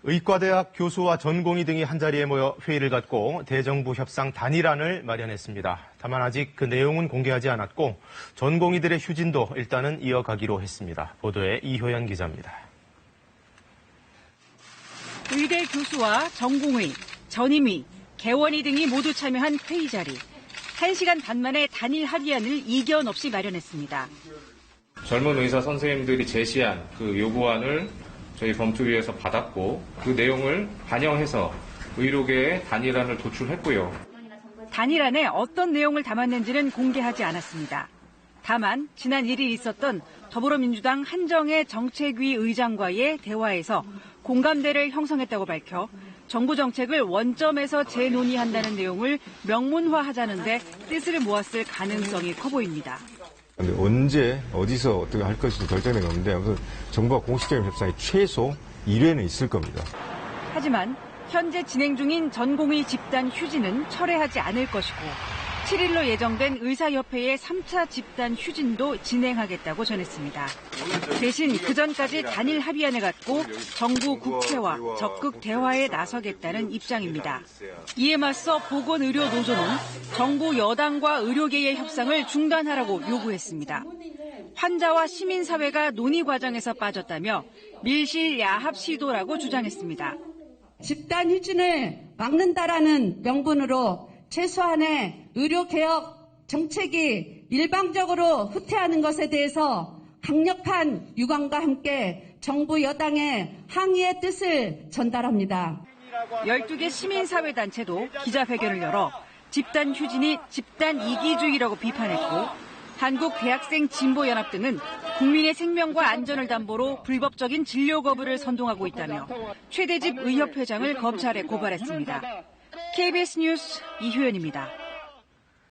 의과대학 교수와 전공의 등이 한자리에 모여 회의를 갖고 대정부 협상 단일안을 마련했습니다. 다만 아직 그 내용은 공개하지 않았고 전공의들의 휴진도 일단은 이어가기로 했습니다. 보도에 이효연 기자입니다. 의대 교수와 전공의, 전임의, 개원의 등이 모두 참여한 회의 자리. 1시간 반 만에 단일 합의안을 이견 없이 마련했습니다. 젊은 의사 선생님들이 제시한 그 요구안을 저희 검토위에서 받았고 그 내용을 반영해서 의료계에 단일안을 도출했고요. 단일안에 어떤 내용을 담았는지는 공개하지 않았습니다. 다만 지난 1일 있었던 더불어민주당 한정혜 정책위 의장과의 대화에서 공감대를 형성했다고 밝혀 정부 정책을 원점에서 재논의한다는 내용을 명문화하자는데 뜻을 모았을 가능성이 커 보입니다. 언제 어디서 어떻게 할 것인지 결정된 건데 아무튼 정부와 공식적인 협상이 최소 1회는 있을 겁니다. 하지만 현재 진행 중인 전공의 집단 휴진은 철회하지 않을 것이고 7일로 예정된 의사협회의 3차 집단 휴진도 진행하겠다고 전했습니다. 대신 그전까지 단일 합의안을 갖고 정부 국회와 적극 대화에 나서겠다는 입장입니다. 이에 맞서 보건의료노조는 정부 여당과 의료계의 협상을 중단하라고 요구했습니다. 환자와 시민사회가 논의 과정에서 빠졌다며 밀실야합 시도라고 주장했습니다. 집단 휴진을 막는다라는 명분으로 최소한의 의료개혁 정책이 일방적으로 후퇴하는 것에 대해서 강력한 유감과 함께 정부 여당의 항의의 뜻을 전달합니다. 12개 시민사회단체도 기자회견을 열어 집단 휴진이 집단 이기주의라고 비판했고 한국대학생진보연합 등은 국민의 생명과 안전을 담보로 불법적인 진료 거부를 선동하고 있다며 최대집 의협회장을 검찰에 고발했습니다. KBS 뉴스 이효연입니다.